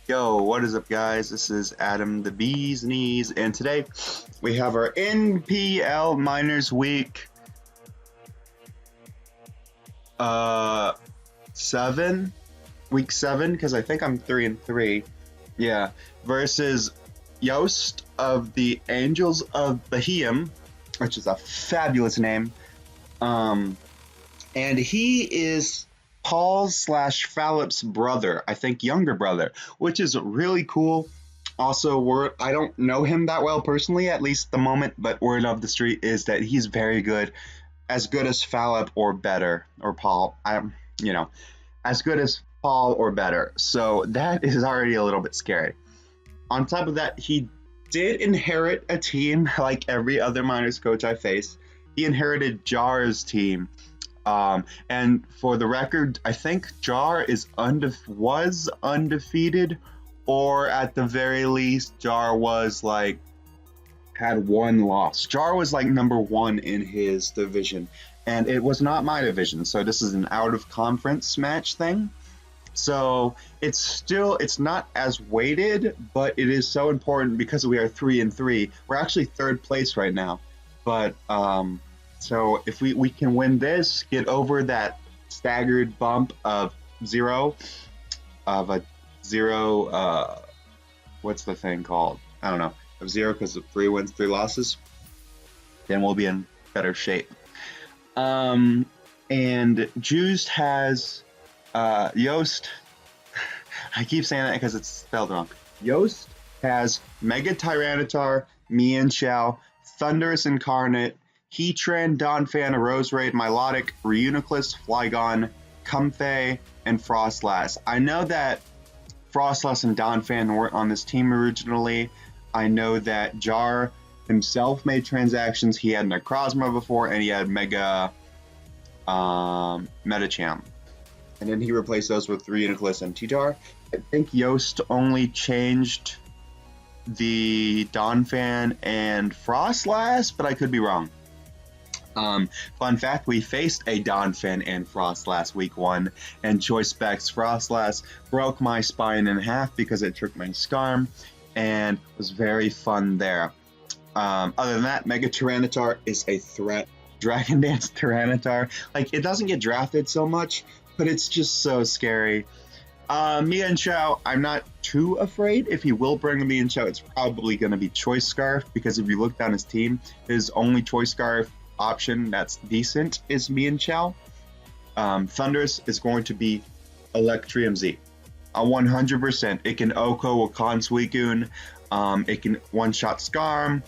Yo, what is up, guys? This is Adam the Bee's Knees, and today we have our NPL Miners Week 7, week 7, because I think I'm 3-3. Yeah, versus Yost of the Angels of Beheeyem, which is a fabulous name. And he is Paul/Philip's brother, I think younger brother, which is really cool. Also, I don't know him that well personally, at least at the moment, but word of the street is that he's very good, as good as Philip or better, or Paul. As good as Paul or better. So that is already a little bit scary. On top of that, he did inherit a team like every other minors coach I face. He inherited Jar's team. And for the record, I think Jar was undefeated, or at the very least, Jar was had one loss. Jar was number 1 in his division, and it was not my division. So this is an out of conference match thing. So it's not as weighted, but it is so important because we are 3-3. We're actually 3rd place right now, but so if we can win this, get over that staggered bump of zero, what's the thing called? I don't know, of 0 because of 3 wins, 3 losses, then we'll be in better shape. And Juiced has Yost. I keep saying that because it's spelled wrong. Yost has Mega Tyranitar, Mian Xiao, Thunderous Incarnate, Heatran, Donphan, Roserade, Milotic, Reuniclus, Flygon, Comfey, and Frostlass. I know that Frostlass and Donphan weren't on this team originally. I know that Jar himself made transactions. He had Necrozma before, and he had Mega Metacham. And then he replaced those with Reuniclus and T-Jar. I think Yost only changed the Donphan and Frostlass, but I could be wrong. Fun fact, we faced a Donphan and Frostlass week 1, and Choice Specs Frostlass broke my spine in half because it took my Scarm, and was very fun there. Other than that, Mega Tyranitar is a threat. Dragon Dance Tyranitar, it doesn't get drafted so much, but it's just so scary. Mian Xiao, I'm not too afraid. If he will bring a Mian Xiao, it's probably going to be Choice Scarf, because if you look down his team, his only Choice Scarf option that's decent is Mian Xiao. Thunderous is going to be Electrium Z. 100%. It can Oko Wakan Suicune. It can one-shot Scarm.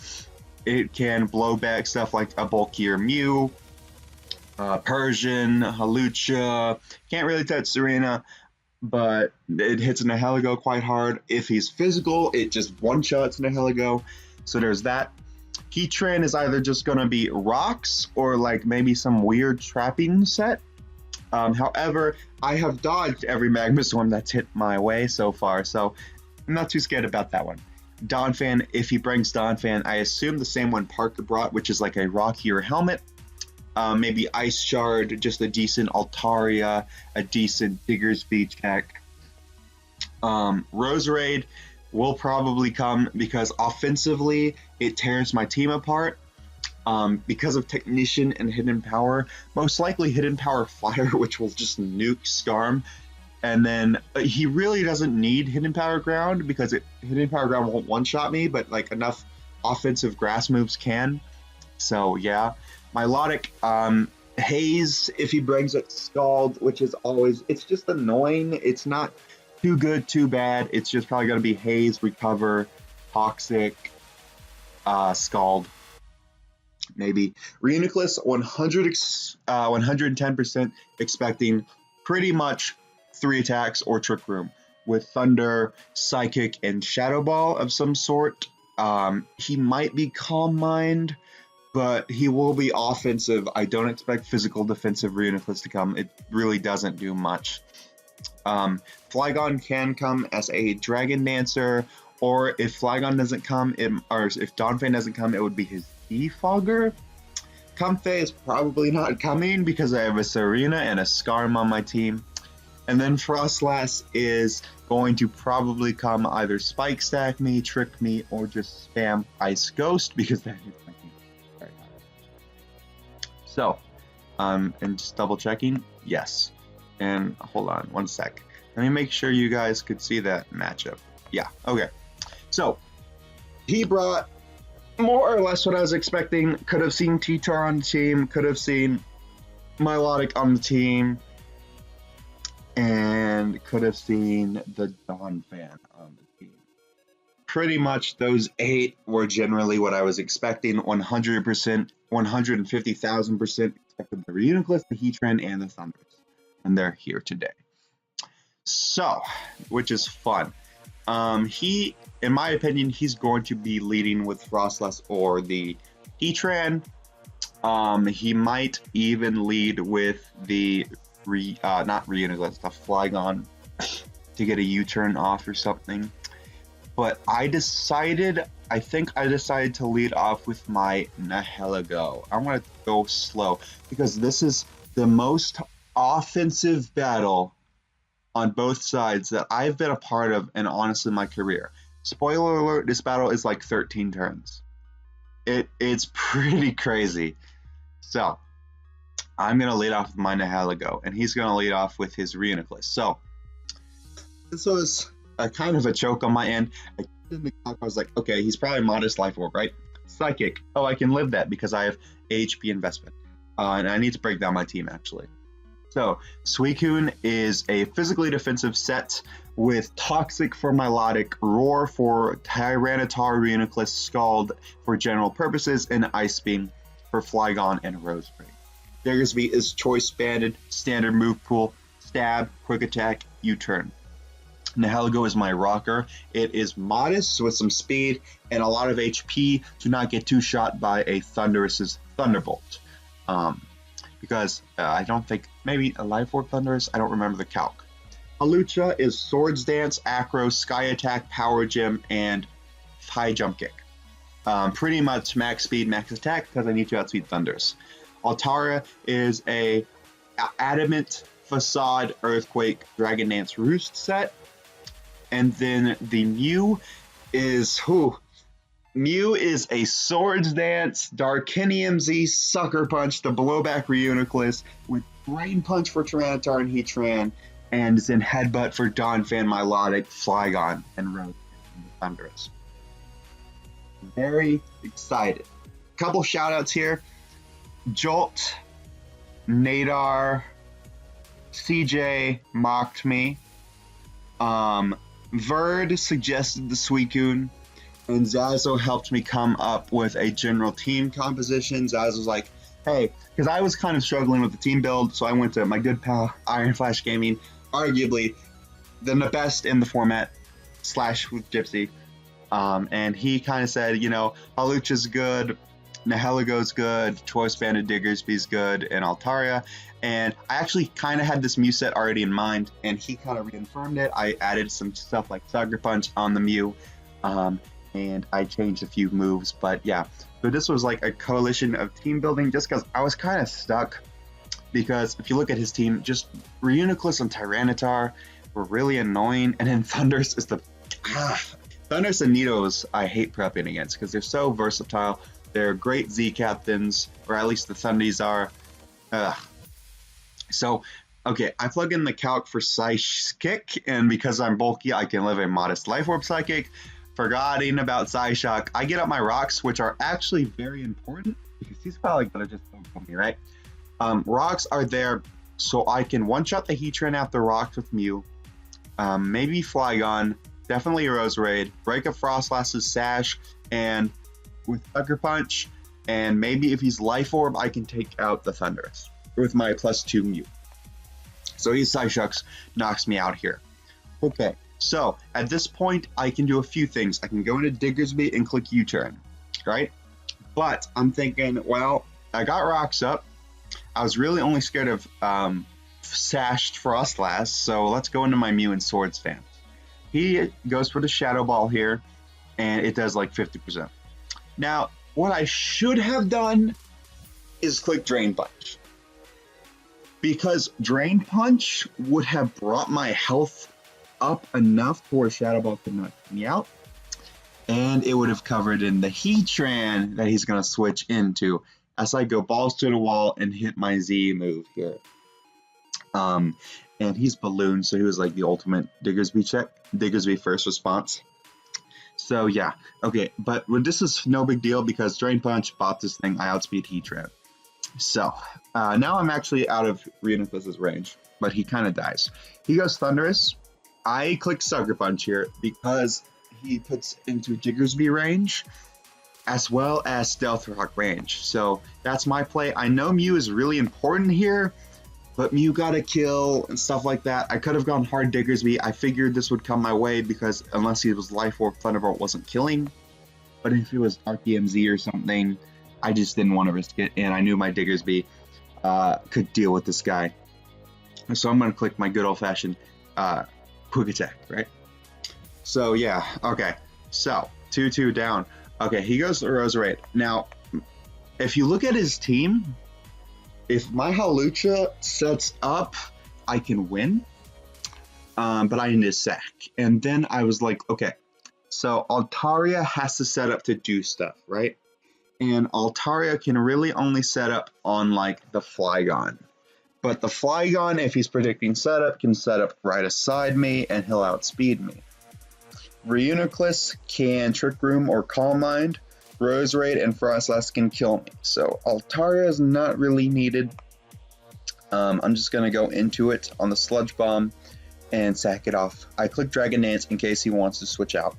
It can blow back stuff like a bulkier Mew, Persian, Halucha. Can't really touch Serena, but it hits Nihilego quite hard. If he's physical, it just one-shots Nihilego. So there's that. Heatran is either just going to be rocks or maybe some weird trapping set. However, I have dodged every Magma Storm that's hit my way so far, so I'm not too scared about that one. Donphan, if he brings Donphan, I assume the same one Parker brought, which is a rockier helmet. Maybe Ice Shard, just a decent Altaria, a decent Digger's Beach deck. Roserade will probably come because offensively it tears my team apart. Because of Technician and Hidden Power, most likely Hidden Power Fire, which will just nuke Scarm. And then he really doesn't need Hidden Power Ground because Hidden Power Ground won't one-shot me, but enough offensive grass moves can. So yeah, Milotic, Haze, if he brings it, Scald, which is always, it's just annoying. It's not too good, too bad. It's just probably going to be Haze, Recover, Toxic, Scald, maybe. Reuniclus, 110% expecting pretty much 3 attacks or Trick Room with Thunder, Psychic, and Shadow Ball of some sort. He might be Calm Mind, but he will be offensive. I don't expect physical defensive Reuniclus to come. It really doesn't do much. Flygon can come as a Dragon Dancer, or if Flygon doesn't come, or if Donphan doesn't come, it would be his Defogger. Comfey is probably not coming because I have a Serena and a Scarm on my team. And then Frostlass is going to probably come either spike stack me, trick me, or just spam Ice Ghost because that hits my team very high. So, and just double checking, yes. And hold on one sec. Let me make sure you guys could see that matchup. Yeah, okay. So, he brought more or less what I was expecting. Could have seen T-Tar on the team, could have seen Milotic on the team, and could have seen the Dawn fan on the team. Pretty much those 8 were generally what I was expecting. 100%, 150,000% expected the Reuniclus, the Heatran, and the Thunders. And they're here today. So, which is fun. He, in my opinion, he's going to be leading with Frostlass or the Heatran. He might even lead with the not Reuniclus, the Flygon to get a U-turn off or something. But I think I decided to lead off with my Nihilego. I want to go slow because this is the most offensive battle on both sides that I've been a part of in honestly my career. Spoiler alert, this battle is like 13 turns. It's pretty crazy. So, I'm going to lead off with my Nihilego, and he's going to lead off with his Reuniclus. So, this was a kind of a choke on my end. I was like, okay, he's probably Modest Life Orb, right? Psychic. Oh, I can live that because I have HP investment. And I need to break down my team, actually. So, Suicune is a physically defensive set with Toxic for Milotic, Roar for Tyranitar, Reuniclus, Scald for general purposes, and Ice Beam for Flygon and Rosemary. Diggersby is choice banded, standard move pool, stab, quick attack, U-turn. Nihilego is my rocker. It is modest with some speed and a lot of HP to not get two-shot by a Thunderous's Thunderbolt. Because I don't think, maybe a Life Orb Thunderous, I don't remember the calc. Hawlucha is Swords Dance, Acro, Sky Attack, Power Gem, and High Jump Kick. Pretty much max speed, max attack, because I need to outspeed Thunders. Altaria is a Adamant, Facade, Earthquake, Dragon Dance, Roost set. And then the Mew is, Mew is a Swords Dance, Darkinium Z, Sucker Punch, the Blowback Reuniclus, with Brain Punch for Tyranitar and Heatran, and is in Headbutt for Donphan, Milotic, Flygon, and Rose and Thundurus. Very excited. Couple shoutouts here. Jolt, Nadar, CJ mocked me. Verd suggested the Suicune, and Zazzle helped me come up with a general team composition. Zazzle was like, hey, because I was kind of struggling with the team build, so I went to my good pal, Iron Flash Gaming, arguably the best in the format, / with Gypsy. And he kind of said, you know, Hawlucha's good, Nihilego's good, Choice Banded Diggersby's good, and Altaria. And I actually kind of had this Mew set already in mind, and he kind of reaffirmed it. I added some stuff like Sucker Punch on the Mew, and I changed a few moves. But yeah, so this was like a coalition of team building just because I was kind of stuck. Because if you look at his team, just Reuniclus and Tyranitar were really annoying, and then Thundurus is the... Thundurus and Nidos I hate prepping against because they're so versatile. They're great Z captains, or at least the Thundies are. So, okay, I plug in the calc for Psychic, and because I'm bulky, I can live a Modest Life Orb Psychic. Forgetting about Psyshock, I get up my rocks, which are actually very important, because he's probably going to just focus on me, right? Rocks are there so I can one-shot the Heatran out the rocks with Mew, maybe Flygon, definitely Roserade, break up Frostlass's Sash, and with Sucker Punch, and maybe if he's Life Orb, I can take out the Thundurus with my +2 Mew. So his Psyshock knocks me out here. Okay, so at this point, I can do a few things. I can go into Diggersby and click U-turn, right? But I'm thinking, well, I got rocks up. I was really only scared of Sashed Frostlass, so let's go into my Mew and Swords Dance. He goes for the Shadow Ball here, and it does like 50%. Now, what I should have done is click Drain Punch. because Drain Punch would have brought my health up enough for a Shadow Ball to knock me out, and it would have covered in the Heatran that he's going to switch into as I go balls to the wall and hit my Z move here. And he's Balloon, so he was like the ultimate Diggersby check, Diggersby first response. So yeah, okay, but this is no big deal because Drain Punch bought this thing, I outspeed Heatran. So now I'm actually out of Reuniclus's range, but he kind of dies. He goes Thunderous. I click Sucker Punch here because he puts into Diggersby range as well as Stealth Rock range. So that's my play. I know Mew is really important here, but Mew got a kill and stuff like that. I could have gone hard Diggersby. I figured this would come my way because unless he was Life Orb, Thunderbolt wasn't killing. But if it was RPMZ or something, I just didn't want to risk it. And I knew my Diggersby could deal with this guy. So I'm going to click my good old-fashioned Quick Attack, right? So yeah, okay. So 2-2 down. Okay, he goes to Roserade. Now, if you look at his team, if my Hawlucha sets up, I can win, but I need a sack. And then I was like, okay, so Altaria has to set up to do stuff, right? And Altaria can really only set up on like the Flygon. But the Flygon, if he's predicting setup, can set up right aside me and he'll outspeed me. Reuniclus can Trick Room or Calm Mind. Roserade and Frostlass can kill me. So Altaria is not really needed. I'm just going to go into it on the Sludge Bomb and sack it off. I click Dragon Dance in case he wants to switch out.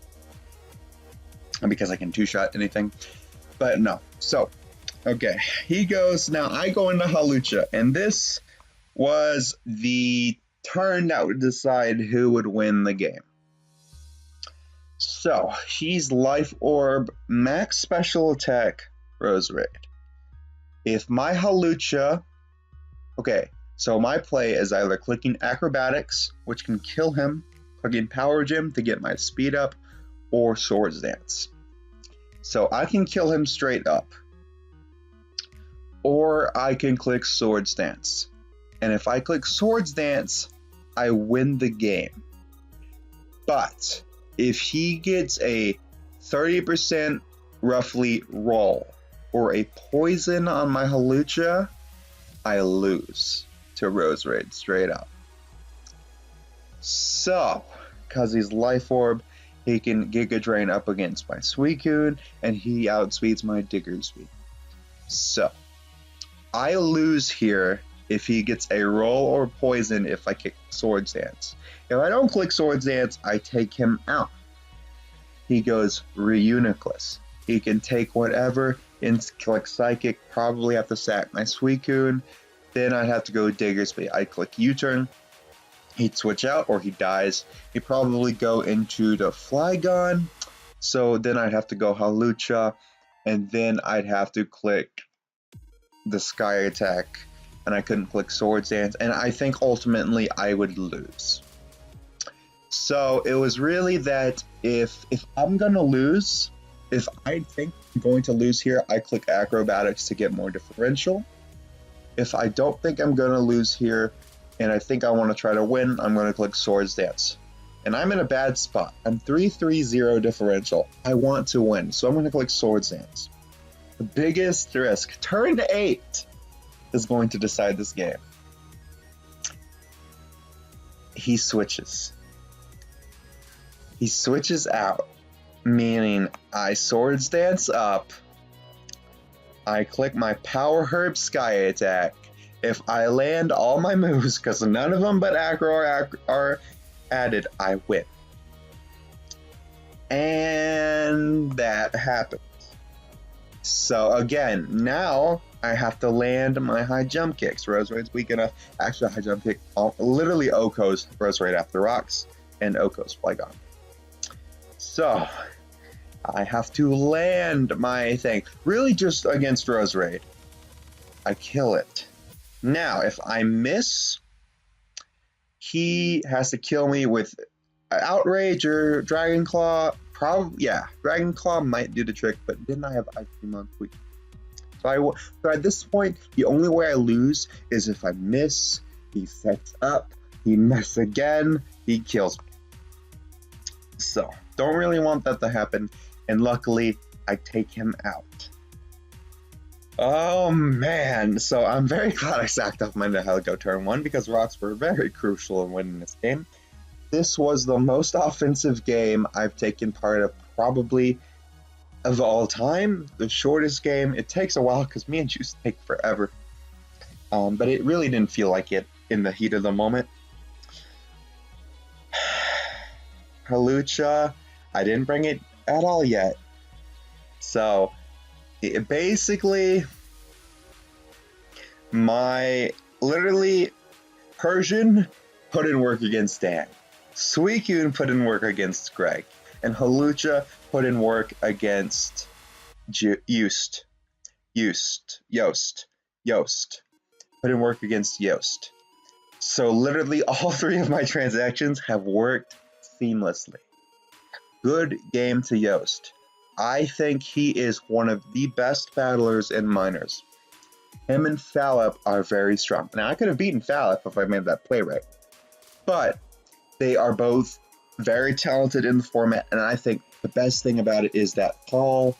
And because I can two-shot anything. But no. So, okay. He goes. Now I go into Hawlucha. And this was the turn that would decide who would win the game. So, he's Life Orb, Max Special Attack, Roserade. If my Hawlucha... Okay, so my play is either clicking Acrobatics, which can kill him, clicking Power Gem to get my speed up, or Swords Dance. So I can kill him straight up. Or I can click Swords Dance. And if I click Swords Dance, I win the game. But if he gets a 30% roughly roll or a poison on my Hawlucha, I lose to Roserade straight up. So, because he's Life Orb, he can Giga Drain up against my Suicune, and he outspeeds my Diggersby. So, I lose here if he gets a roll or poison if I kick Swords Dance. If I don't click Swords Dance, I take him out. He goes Reuniclus. He can take whatever and click Psychic, probably have to sack my Suicune. Then I'd have to go Diggersby. I click U-turn. He'd switch out or he dies. He'd probably go into the Flygon. So then I'd have to go Hawlucha. And then I'd have to click the Sky Attack. And I couldn't click Swords Dance. And I think ultimately I would lose. So it was really that if I'm going to lose, if I think I'm going to lose here, I click Acrobatics to get more differential. If I don't think I'm going to lose here, and I think I want to try to win, I'm going to click Swords Dance. And I'm in a bad spot. I'm 3-3-0 differential. I want to win, so I'm going to click Swords Dance. The biggest risk, turn 8, is going to decide this game. He switches. He switches out, meaning I Swords Dance up. I click my Power Herb Sky Attack. If I land all my moves, because none of them but Acro are added, I win. And that happens. So again, now I have to land my high jump kicks. Roserade's weak enough. Actually, high jump kick literally Oko's Roserade after rocks and Oko's Flygon. So I have to land my thing. Really just against Roserade. I kill it. Now, if I miss, he has to kill me with Outrage or Dragon Claw. Probably, yeah, Dragon Claw might do the trick, but didn't I have Ice Beam on Quick? So at this point, the only way I lose is if I miss, he sets up, he misses again, he kills me. So, don't really want that to happen, and luckily, I take him out. Oh man, so I'm very glad I sacked off my Nihilego turn 1 because rocks were very crucial in winning this game. This was the most offensive game I've taken part of probably of all time. The shortest game. It takes a while because me and Juice take forever. But it really didn't feel like it in the heat of the moment. Halucha, I didn't bring it at all yet. So, basically, my literally Persian put in work against Dan. Suicune put in work against Greg. And Halucha put in work against Yost. Put in work against Yost. So literally all 3 of my transactions have worked seamlessly. Good game to Yost. I think he is one of the best battlers in minors. Him and Fallop are very strong. Now, I could have beaten Fallop if I made that play right. But they are both very talented in the format, and I think the best thing about it is that Paul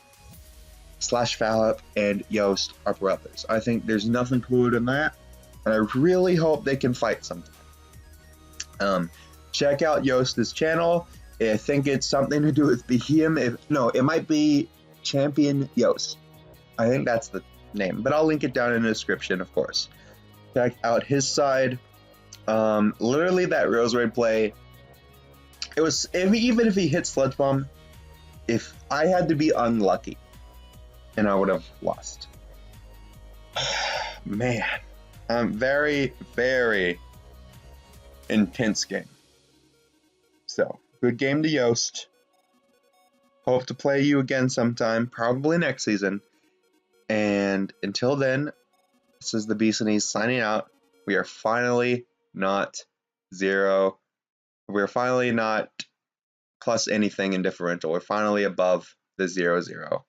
/ Fallop and Yost are brothers. I think there's nothing cooler than that, and I really hope they can fight sometime. Check out Yost's channel. I think it's something to do with Beheeyem. No, it might be Champion Yost. I think that's the name, but I'll link it down in the description, of course. Check out his side. Literally that Rose Raid play, it was, even if he hit Sludge Bomb, if I had to be unlucky, and I would have lost. Man, very, very intense game. So, good game to Yost. Hope to play you again sometime, probably next season. And until then, this is the Beasties signing out. We are finally not zero. We're finally not plus anything in differential. We're finally above the 0-0.